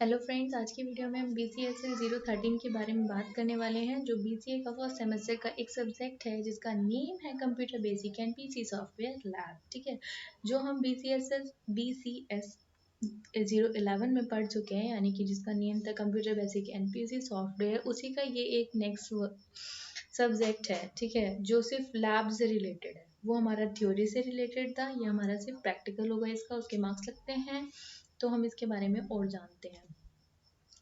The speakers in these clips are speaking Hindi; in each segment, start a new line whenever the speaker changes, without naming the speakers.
हेलो फ्रेंड्स, आज की वीडियो में हम BCSL 013 के बारे में बात करने वाले हैं जो BCA का फर्स्ट सेमेस्टर का एक सब्जेक्ट है जिसका नेम है computer basic and PC software lab. ठीक है, जो हम BCS 011 में पढ़ चुके हैं, यानी कि जिसका नेम था computer basic and PC software, उसी का ये एक नेक्स्ट सब्जेक्ट है। ठीक है, जो सिर्फ लैब से रिलेटेड है। वो हमारा थ्योरी से रिलेटेड था, ये हमारा सिर्फ प्रैक्टिकल होगा, इसका उसके मार्क्स लगते हैं। तो हम इसके बारे में और जानते हैं।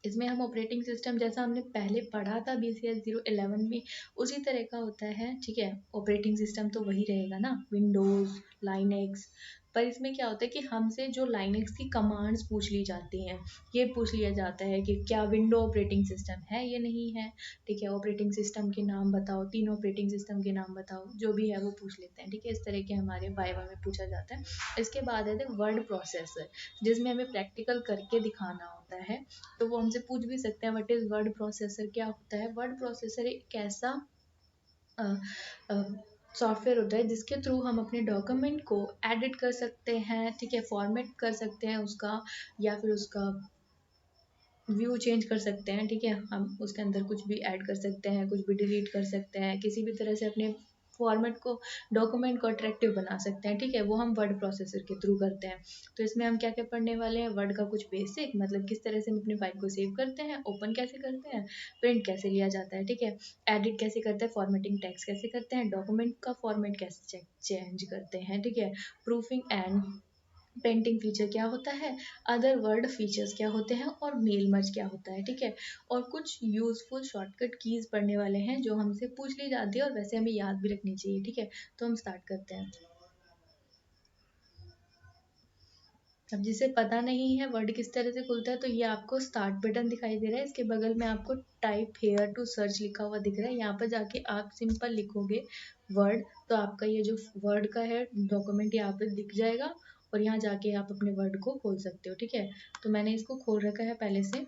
इसमें हम ऑपरेटिंग सिस्टम, जैसा हमने पहले पढ़ा था BCS 011 में, उसी तरह का होता है। ठीक है, ऑपरेटिंग सिस्टम तो वही रहेगा ना, विंडोज़, लाइनेक्स। पर इसमें क्या होता है कि हमसे जो लाइनेक्स की कमांड्स पूछ ली जाती हैं, ये पूछ लिया जाता है कि क्या विंडो ऑपरेटिंग सिस्टम है या नहीं है। ठीक है, ऑपरेटिंग सिस्टम के नाम बताओ, 3 ऑपरेटिंग सिस्टम के नाम बताओ, जो भी है वो पूछ लेते हैं। ठीक है, इस तरह के हमारे वाइवा में पूछा जाता है। इसके बाद है वर्ड प्रोसेसर, जिसमें हमें प्रैक्टिकल करके दिखाना होता है। तो वो हमसे पूछ भी सकते हैं व्हाट इज़ वर्ड प्रोसेसर, क्या होता है। वर्ड प्रोसेसर एक ऐसा सॉफ्टवेयर होता है जिसके थ्रू हम अपने डॉक्यूमेंट को एडिट कर सकते हैं। ठीक है, फॉर्मेट कर सकते हैं उसका, या फिर उसका व्यू चेंज कर सकते हैं। ठीक है, हम उसके अंदर कुछ भी ऐड कर सकते हैं, कुछ भी डिलीट कर सकते हैं, किसी भी तरह से अपने फॉर्मेट को, डॉक्यूमेंट को अट्रैक्टिव बना सकते हैं। ठीक है, वो हम वर्ड प्रोसेसर के थ्रू करते हैं। तो इसमें हम क्या क्या पढ़ने वाले हैं, वर्ड का कुछ बेसिक, मतलब किस तरह से हम अपनी फाइल को सेव करते हैं, ओपन कैसे करते हैं, प्रिंट कैसे लिया जाता है। ठीक है, एडिट कैसे करते हैं, फॉर्मेटिंग टेक्स्ट कैसे करते हैं, डॉक्यूमेंट का फॉर्मेट कैसे चेंज करते हैं। ठीक है, प्रूफिंग एंड पेंटिंग फीचर क्या होता है, अदर वर्ड फीचर्स क्या होते हैं, और मेल मर्ज क्या होता है। ठीक है, और कुछ यूजफुल शॉर्टकट कीज पढ़ने वाले हैं जो हमसे पूछ ली जाती है और वैसे हमें याद भी रखनी चाहिए। ठीक है, तो हम स्टार्ट करते हैं। अब जिसे पता नहीं है वर्ड किस तरह से खुलता है, तो ये आपको स्टार्ट बटन दिखाई दे रहा है, इसके बगल में आपको टाइप हेयर टू सर्च लिखा हुआ दिख रहा है। यहाँ पर जाके आप सिंपल लिखोगे वर्ड, तो आपका ये जो वर्ड का है डॉक्यूमेंट यहाँ पे दिख जाएगा, और यहाँ जाके आप अपने वर्ड को खोल सकते हो। ठीक है, तो मैंने इसको खोल रखा है पहले से,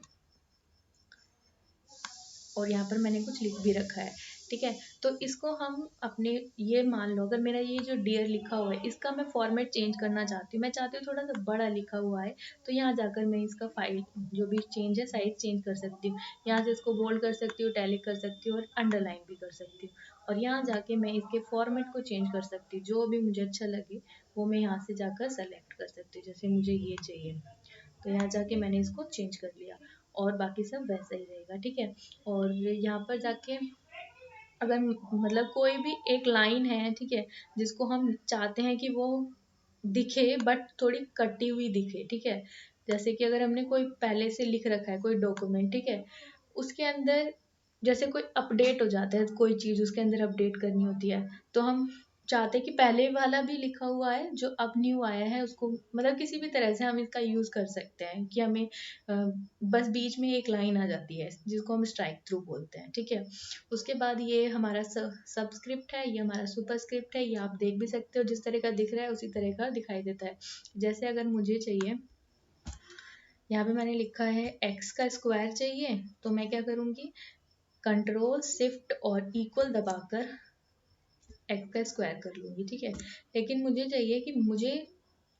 और यहाँ पर मैंने कुछ लिख भी रखा है। ठीक है, तो इसको हम अपने, ये मान लो अगर मेरा ये जो डियर लिखा हुआ है, इसका मैं फॉर्मेट चेंज करना चाहती हूँ, मैं चाहती हूँ थोड़ा सा बड़ा लिखा हुआ है, तो यहाँ जाकर मैं इसका फाइल जो भी चेंज है, साइज चेंज कर सकती हूँ। यहाँ से इसको बोल्ड कर सकती हूँ, टैलिक कर सकती हूँ, और अंडरलाइन भी कर सकती हूँ। और यहाँ जाके मैं इसके फॉर्मेट को चेंज कर सकती हूँ, जो भी मुझे अच्छा लगे वो मैं यहाँ से जाकर सेलेक्ट कर सकती हूँ। जैसे मुझे ये चाहिए, तो यहाँ जाके मैंने इसको चेंज कर लिया, और बाकी सब वैसा ही रहेगा। ठीक है, और यहाँ पर जाके अगर मतलब कोई भी एक लाइन है, ठीक है, जिसको हम चाहते हैं कि वो दिखे बट थोड़ी कटी हुई दिखे। ठीक है, जैसे कि अगर हमने कोई पहले से लिख रखा है कोई डॉक्यूमेंट, ठीक है, उसके अंदर जैसे कोई अपडेट हो जाता है, कोई चीज़ उसके अंदर अपडेट करनी होती है, तो हम चाहते हैं कि पहले वाला भी लिखा हुआ है, जो अब न्यू आया है उसको, मतलब किसी भी तरह से हम इसका यूज़ कर सकते हैं कि हमें बस बीच में एक लाइन आ जाती है जिसको हम स्ट्राइक थ्रू बोलते हैं। ठीक है, उसके बाद ये हमारा सबस्क्रिप्ट है, ये हमारा सुपरस्क्रिप्ट है, ये आप देख भी सकते हो, जिस तरह का दिख रहा है उसी तरह का दिखाई देता है। जैसे अगर मुझे चाहिए, यहाँ पे मैंने लिखा है x का स्क्वायर चाहिए, तो मैं क्या करूँगी, कंट्रोल शिफ्ट और इक्वल दबाकर x का स्क्वायर कर लूँगी। ठीक है, लेकिन मुझे चाहिए कि मुझे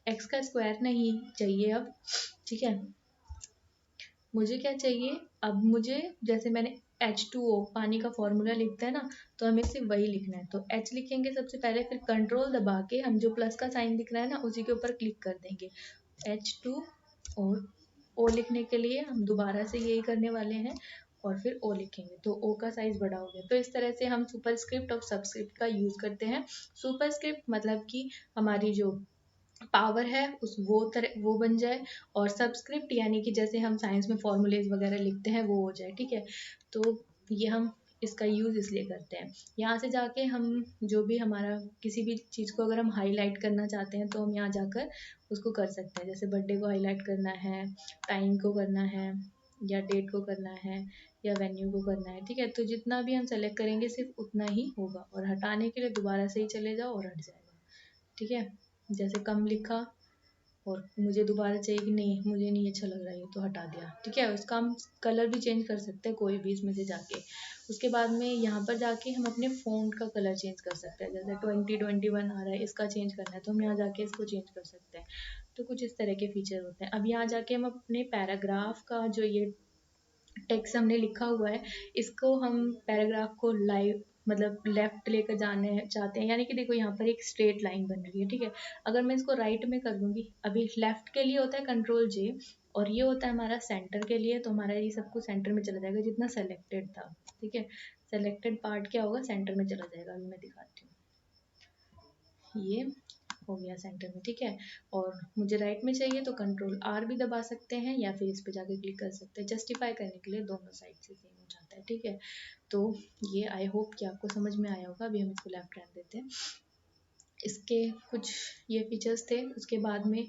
x का स्क्वायर नहीं चाहिए अब। ठीक है, मुझे क्या चाहिए, अब मुझे जैसे मैंने H2O पानी का फॉर्मूला लिखता है ना, तो हमें सिर्फ वही लिखना है। तो H लिखेंगे सबसे पहले, फिर कंट्रोल दबा के हम जो प्लस का साइन दिख रहा है ना, उसी के ऊपर क्लिक कर देंगे H2, और O लिखने के लिए हम दोबारा से यही करने वाले हैं, और फिर O लिखेंगे तो O का साइज बड़ा हो गया। तो इस तरह से हम सुपरस्क्रिप्ट और सबस्क्रिप्ट का यूज़ करते हैं। सुपरस्क्रिप्ट मतलब कि हमारी जो पावर है उस वो बन जाए, और सबस्क्रिप्ट यानी कि जैसे हम साइंस में फॉर्मूलेज वगैरह लिखते हैं वो हो जाए। ठीक है, तो ये हम इसका यूज़ इसलिए करते हैं। यहाँ से जाके हम जो भी हमारा किसी भी चीज़ को अगर हम हाईलाइट करना चाहते हैं, तो हम यहाँ जाकर उसको कर सकते हैं। जैसे बर्थडे को हाईलाइट करना है, टाइम को करना है, या डेट को करना है, या वेन्यू को करना है। ठीक है, तो जितना भी हम सेलेक्ट करेंगे सिर्फ उतना ही होगा, और हटाने के लिए दोबारा से ही चले जाओ और हट जाएगा। ठीक है, जैसे कम लिखा और मुझे दोबारा चाहिए कि नहीं, मुझे नहीं अच्छा लग रहा है, ये तो हटा दिया। ठीक है, उसका हम कलर भी चेंज कर सकते हैं कोई भी इसमें से जाके। उसके बाद में यहाँ पर जाके हम अपने फ़ॉन्ट का कलर चेंज कर सकते हैं। जैसे 2021 आ रहा है, इसका चेंज करना है, तो हम यहाँ जाके इसको चेंज कर सकते हैं। तो कुछ इस तरह के फीचर होते हैं। अब यहाँ जाके हम अपने पैराग्राफ का जो ये टेक्स्ट हमने लिखा हुआ है, इसको हम पैराग्राफ को लाइव मतलब लेफ्ट लेकर जाने चाहते हैं, यानी कि देखो यहाँ पर एक स्ट्रेट लाइन बन रही है, ठीक है। अगर मैं इसको राइट में कर दूंगी, अभी लेफ्ट के लिए होता है कंट्रोल जे, और ये होता है हमारा सेंटर के लिए, तो हमारा ये सब कुछ सेंटर में चला जाएगा जितना सेलेक्टेड था, ठीक है। सेलेक्टेड पार्ट क्या होगा, सेंटर में चला जाएगा। अभी मैं दिखाती हूँ, ये हो गया सेंटर में, ठीक है। और मुझे राइट में चाहिए तो कंट्रोल आर भी दबा सकते हैं, या फिर इस पे जाके क्लिक कर सकते हैं। जस्टिफाई करने के लिए दोनों साइड से सेम हो जाता है, ठीक है। तो ये आई होप कि आपको समझ में आया होगा। अभी हम इसको लेफ्ट रहने देते हैं। इसके कुछ ये फीचर्स थे। उसके बाद में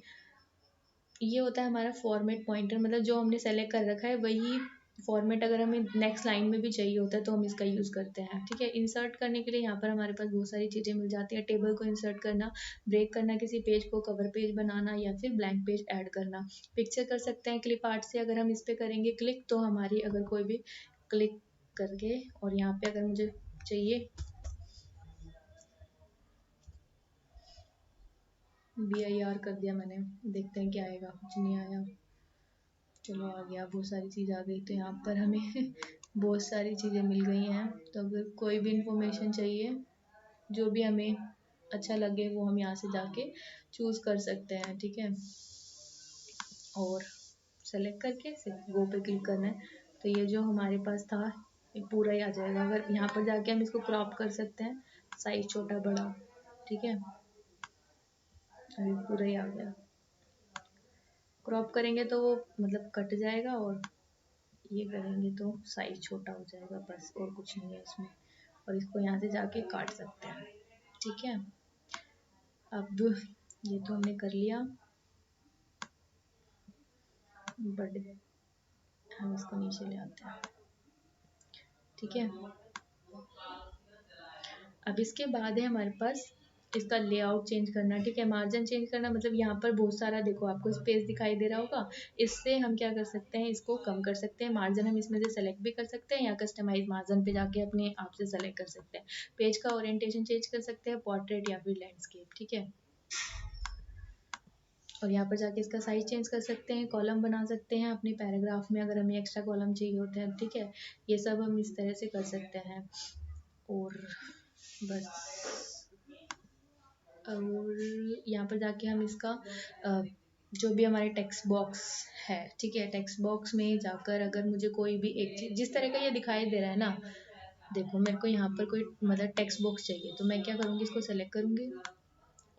ये होता है हमारा फॉर्मेट पॉइंटर, मतलब जो हमने सेलेक्ट कर रखा है वही फॉर्मेट अगर हमें नेक्स्ट लाइन में भी चाहिए होता है तो हम इसका यूज़ करते हैं, ठीक है। इंसर्ट करने के लिए यहाँ पर हमारे पास बहुत सारी चीज़ें मिल जाती है। टेबल को इंसर्ट करना, ब्रेक करना किसी पेज को, कवर पेज बनाना, या फिर ब्लैंक पेज ऐड करना। पिक्चर कर सकते हैं क्लिप आर्ट से, अगर हम इस पर करेंगे क्लिक तो हमारी अगर कोई भी क्लिक करके, और यहाँ पे अगर मुझे चाहिए BIR कर दिया मैंने, देखते हैं क्या आएगा। कुछ नहीं आया, चलो आ गया, बहुत सारी चीज़ आ गई। तो यहाँ पर हमें बहुत सारी चीज़ें मिल गई हैं। तो अगर कोई भी इंफॉर्मेशन चाहिए, जो भी हमें अच्छा लगे, वो हम यहाँ से जाके चूज़ कर सकते हैं, ठीक है। और सेलेक्ट करके सिर्फ गो पे क्लिक करना है, तो ये जो हमारे पास था ये पूरा ही आ जाएगा। अगर यहाँ पर जाके हम इसको क्रॉप कर सकते हैं, साइज छोटा बड़ा, ठीक है। अभी पूरा ही आ गया। क्रॉप करेंगे तो वो मतलब कट जाएगा, और ये करेंगे तो साइज छोटा हो जाएगा, बस और कुछ नहीं है इसमें। और इसको यहाँ से जाके काट सकते हैं, ठीक है। अब ये तो हमने कर लिया, बट हम इसको नीचे ले आते हैं, ठीक है। अब इसके बाद है हमारे पास इसका लेआउट चेंज करना, ठीक है। मार्जिन चेंज करना मतलब यहाँ पर बहुत सारा देखो आपको स्पेस दिखाई दे रहा होगा, इससे हम क्या कर सकते हैं, इसको कम कर सकते हैं। मार्जिन हम इसमें से सेलेक्ट भी कर सकते हैं, या कस्टमाइज मार्जिन पे जाके अपने आप से सेलेक्ट कर सकते हैं। पेज का ओरिएंटेशन चेंज कर सकते हैं, पोर्ट्रेट या फिर लैंडस्केप, ठीक है। और यहाँ पर जाके इसका साइज चेंज कर सकते हैं, कॉलम बना सकते हैं अपने पैराग्राफ में अगर हमें एक्स्ट्रा कॉलम चाहिए होते हैं, ठीक है। ये सब हम इस तरह से कर सकते हैं। और बस, और यहाँ पर जाके हम इसका जो भी हमारे टेक्स्ट बॉक्स है, ठीक है, टेक्स्ट बॉक्स में जाकर अगर मुझे कोई भी एक चीज़ जिस तरह का ये दिखाई दे रहा है ना, देखो मेरे को यहाँ पर कोई मतलब टेक्स्ट बॉक्स चाहिए, तो मैं क्या करूँगी, इसको सेलेक्ट करूँगी,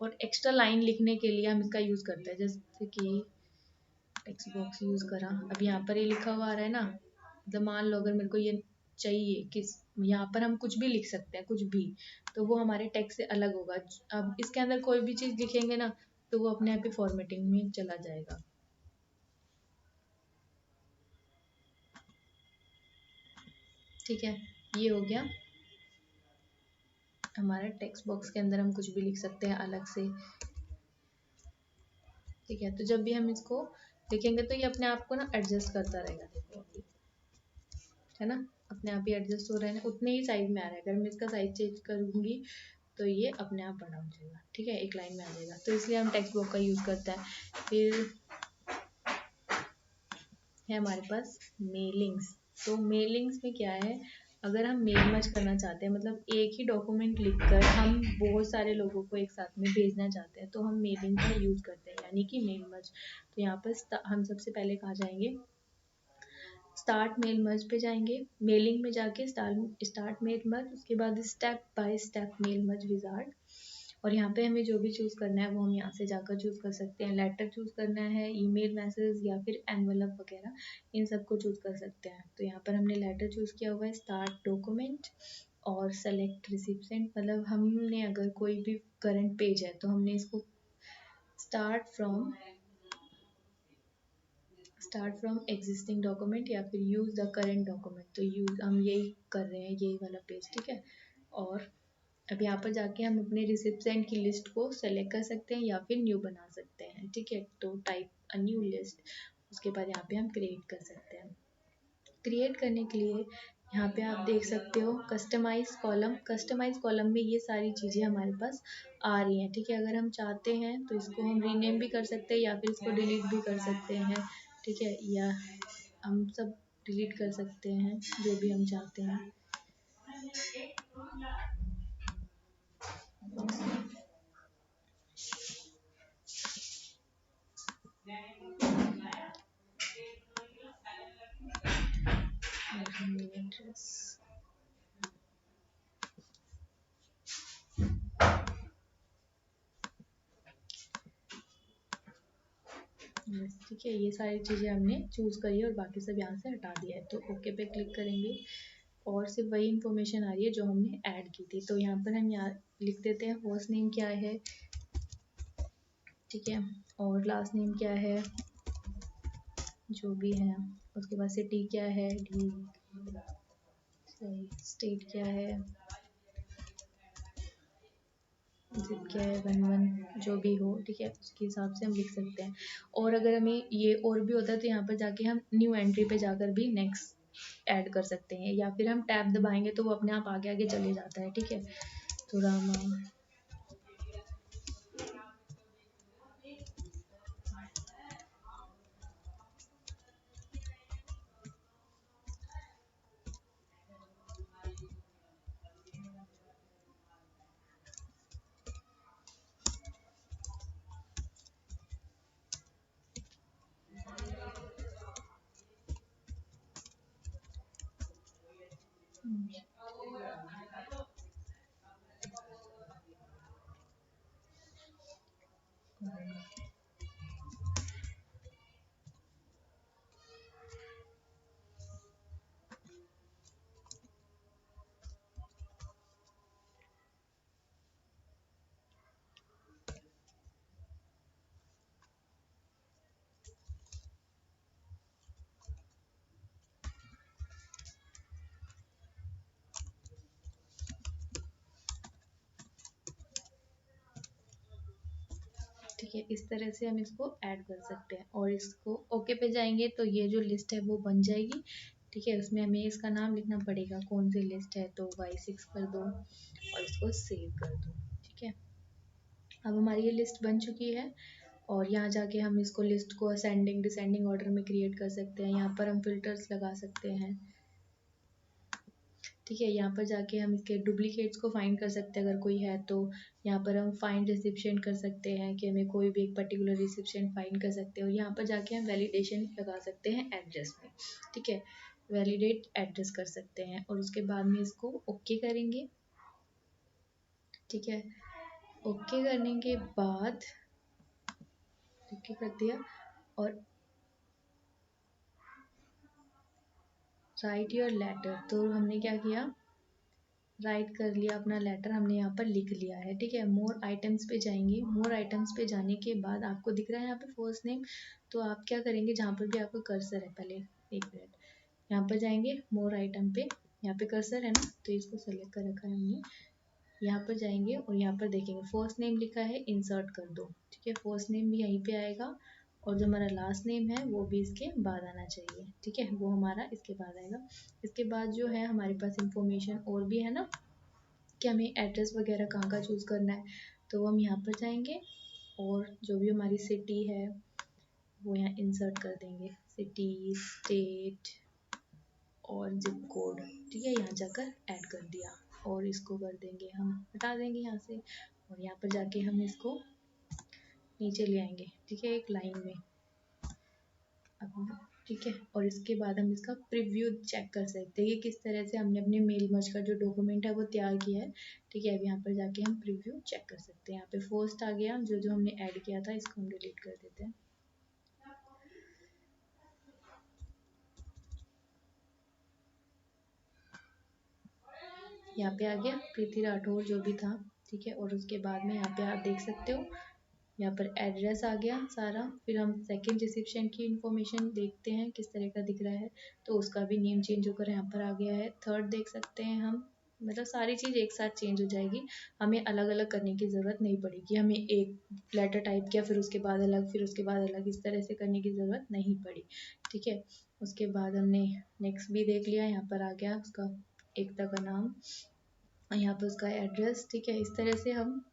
और एक्स्ट्रा लाइन लिखने के लिए हम इसका यूज़ करते हैं। जैसे कि टेक्स्ट बॉक्स यूज़ करा, अब यहाँ पर ये लिखा हुआ आ रहा है ना, मतलब मान लो अगर मेरे को ये चाहिए किस, यहाँ पर हम कुछ भी लिख सकते हैं, कुछ भी, तो वो हमारे टेक्स्ट से अलग होगा। अब इसके अंदर कोई भी चीज़ लिखेंगे ना, तो वो अपने आप ही फॉर्मेटिंग में चला जाएगा, ठीक है। ये हो गया हमारा टेक्स्ट बॉक्स के अंदर हम कुछ भी लिख सकते हैं अलग से, ठीक है। तो जब भी हम इसको लिखेंगे तो ये अपने आप को ना एडजस्ट करता रहेगा, देखो अभी, है ना, अपने आप ही एडजस्ट हो रहा है ना, उतने ही साइज में आ रहा है। अगर मैं इसका साइज चेंज करूँगी तो ये अपने आप बड़ा हो जाएगा, ठीक है, एक लाइन में आ जाएगा। तो इसलिए हम टेक्स्ट बॉक्स का यूज़ करते हैं। फिर है हमारे पास मेलिंग्स। तो मेलिंग्स में क्या है, अगर हम मेल मर्ज करना चाहते हैं, मतलब एक ही डॉक्यूमेंट लिखकर हम बहुत सारे लोगों को एक साथ में भेजना चाहते हैं, तो हम मेलिंग का यूज़ करते हैं, यानी कि मेल मर्ज। तो यहाँ पर हम सबसे पहले कहाँ जाएंगे, स्टार्ट मेल मर्ज पे जाएंगे, मेलिंग में जाके स्टार्ट मेल मर्ज, उसके बाद step by step mail merge wizard. और यहाँ पे हमें जो भी चूज़ करना है वो हम यहाँ से जाकर चूज़ कर सकते हैं। लेटर चूज़ करना है, ईमेल मैसेज, या फिर एनवलप वगैरह, इन सब को चूज़ कर सकते हैं। तो यहाँ पर हमने लेटर चूज़ किया हुआ है, स्टार्ट डॉक्यूमेंट और सेलेक्ट रिसिपेंट, मतलब हमने अगर कोई भी करंट पेज है तो हमने इसको स्टार्ट फ्रॉम एग्जिस्टिंग डॉक्यूमेंट, या फिर यूज़ द करेंट डॉक्यूमेंट, तो यूज़ हम यही कर रहे हैं, यही वाला पेज, ठीक है। और अब यहाँ पर जाके हम अपने रिसिपेंट की लिस्ट को सेलेक्ट कर सकते हैं, या फिर न्यू बना सकते हैं, ठीक है। तो टाइप अ न्यू लिस्ट, उसके बाद यहाँ पे हम क्रिएट कर सकते हैं। क्रिएट करने के लिए यहाँ पे आप देख सकते हो कस्टमाइज कॉलम। कस्टमाइज कॉलम में ये सारी चीज़ें हमारे पास आ रही हैं, ठीक है। अगर हम चाहते हैं तो इसको हम रीनेम भी कर सकते हैं या फिर इसको डिलीट भी कर सकते हैं, ठीक है, या हम सब डिलीट कर सकते हैं जो भी हम चाहते हैं। एड्रेस, ठीक है, ये सारी चीज़ें हमने चूज़ करी है और बाकी सब यहाँ से हटा दिया है। तो ओके पे क्लिक करेंगे और सिर्फ वही इंफॉर्मेशन आ रही है जो हमने ऐड की थी। तो यहाँ पर हम यहाँ लिख देते हैं फर्स्ट नेम क्या है, ठीक है, और लास्ट नेम क्या है जो भी है, उसके बाद सिटी क्या है, डी, स्टेट क्या है, जिप क्या है, 11 जो भी हो, ठीक है, उसके हिसाब से हम लिख सकते हैं। और अगर हमें ये और भी होता है तो यहाँ पर जाके हम न्यू एंट्री पे जाकर भी नेक्स्ट ऐड कर सकते हैं, या फिर हम टैब दबाएंगे तो वो अपने आप आगे आगे चले जाता है, ठीक है। तो रामा, ठीक है, इस तरह से हम इसको ऐड कर सकते हैं। और इसको ओके पे जाएंगे तो ये जो लिस्ट है वो बन जाएगी, ठीक है। उसमें हमें इसका नाम लिखना पड़ेगा कौन सी लिस्ट है, तो Y6 कर दो और इसको सेव कर दो, ठीक है। अब हमारी ये लिस्ट बन चुकी है और यहाँ जाके हम इसको लिस्ट को असेंडिंग डिसेंडिंग ऑर्डर में क्रिएट कर सकते हैं। यहाँ पर हम फिल्टर्स लगा सकते हैं, ठीक है। यहाँ पर जाके हम इसके डुप्लीकेट्स को फाइंड कर सकते हैं अगर कोई है तो। यहाँ पर हम फाइंड रिसिप्शन कर सकते हैं कि हमें कोई भी एक पर्टिकुलर रिसिप्शन फाइंड कर सकते हैं। और यहाँ पर जाके हम वैलिडेशन लगा सकते हैं एड्रेस में, ठीक है, वैलिडेट एड्रेस कर सकते हैं। और उसके बाद में इसको ओके करेंगे, ठीक है। ओके करने के बाद ओके कर दिया और राइट योर लेटर, तो हमने क्या किया, राइट कर लिया अपना लेटर, हमने यहाँ पर लिख लिया है, ठीक है। मोर आइटम्स पे जाएंगे। मोर आइटम्स पे जाने के बाद आपको दिख रहा है यहाँ पे फर्स्ट नेम, तो आप क्या करेंगे, जहाँ पर भी आपका कर्सर है, पहले एक मिनट, यहाँ पर जाएंगे मोर आइटम पे, यहाँ पे कर्सर है ना, तो इसको सेलेक्ट कर रखा है हमने। यहाँ पर जाएंगे और यहाँ पर देखेंगे फर्स्ट नेम लिखा है, इंसर्ट कर दो, ठीक है। फर्स्ट नेम भी यहीं पे आएगा और जो हमारा लास्ट नेम है वो भी इसके बाद आना चाहिए, ठीक है, वो हमारा इसके बाद आएगा। इसके बाद जो है हमारे पास इंफॉर्मेशन और भी है ना, कि हमें एड्रेस वगैरह कहाँ का चूज़ करना है, तो हम यहाँ पर जाएंगे और जो भी हमारी सिटी है वो यहाँ इंसर्ट कर देंगे, सिटी, स्टेट और जिप कोड, ठीक है, यहाँ जाकर ऐड कर दिया। और इसको कर देंगे हम, हटा देंगे यहाँ से और यहाँ पर जाके हम इसको नीचे ले आएंगे, ठीक है, एक लाइन में अब, ठीक है। और इसके बाद हम इसका प्रीव्यू चेक कर सकते हैं कि किस तरह से हमने अपने मेल मर्ज का जो डॉक्यूमेंट है वो तैयार किया है, ठीक है। अब यहाँ पर जाके हम प्रीव्यू चेक कर सकते हैं। यहाँ पे फर्स्ट आ गया, जो जो हमने ऐड किया था इसको हम डिलीट कर देते हैं। यहाँ पे आ गया प्रीति राठौर जो भी था, ठीक है। और उसके बाद में यहाँ पे आप देख सकते हो यहाँ पर एड्रेस आ गया सारा। फिर हम सेकंड रिसिप्शन की इंफॉर्मेशन देखते हैं किस तरह का दिख रहा है, तो उसका भी नेम चेंज होकर यहाँ पर आ गया है। थर्ड देख सकते हैं हम, मतलब सारी चीज़ एक साथ चेंज हो जाएगी, हमें अलग अलग करने की ज़रूरत नहीं पड़ेगी। हमें एक लेटर टाइप किया फिर उसके बाद अलग, फिर उसके बाद अलग, इस तरह से करने की ज़रूरत नहीं पड़ी, ठीक है। उसके बाद हमने नेक्स्ट भी देख लिया, यहाँ पर आ गया उसका एकता का नाम, यहाँ पर उसका एड्रेस। ठीक है, इस तरह से हम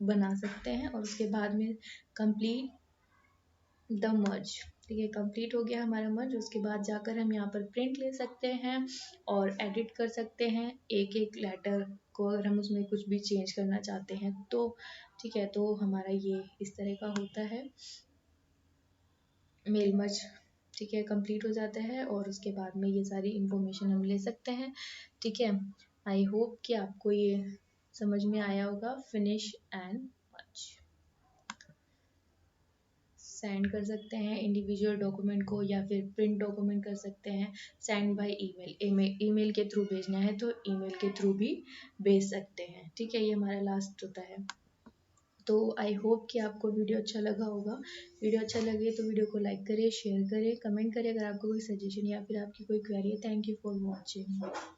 बना सकते हैं। और उसके बाद में कंप्लीट द मर्ज। ठीक है, कंप्लीट हो गया हमारा मर्ज। उसके बाद जाकर हम यहाँ पर प्रिंट ले सकते हैं और एडिट कर सकते हैं एक एक लेटर को, अगर हम उसमें कुछ भी चेंज करना चाहते हैं तो। ठीक है, तो हमारा ये इस तरह का होता है मेल मर्ज। ठीक है, कंप्लीट हो जाता है और उसके बाद में ये सारी इंफॉर्मेशन हम ले सकते हैं। ठीक है, आई होप कि आपको ये समझ में आया होगा। फिनिश एंड मर्ज सेंड कर सकते हैं इंडिविजुअल डॉक्यूमेंट को या फिर प्रिंट डॉक्यूमेंट कर सकते हैं। सेंड बाय ईमेल, ईमेल के थ्रू भेजना है तो ईमेल के थ्रू भी भेज सकते हैं। ठीक है, ये हमारा लास्ट होता है। तो आई होप कि आपको वीडियो अच्छा लगा होगा। वीडियो अच्छा लगे तो वीडियो को लाइक करें, शेयर करें, कमेंट करें अगर आपको कोई सजेशन या फिर आपकी कोई क्वेरी है। Thank you for watching.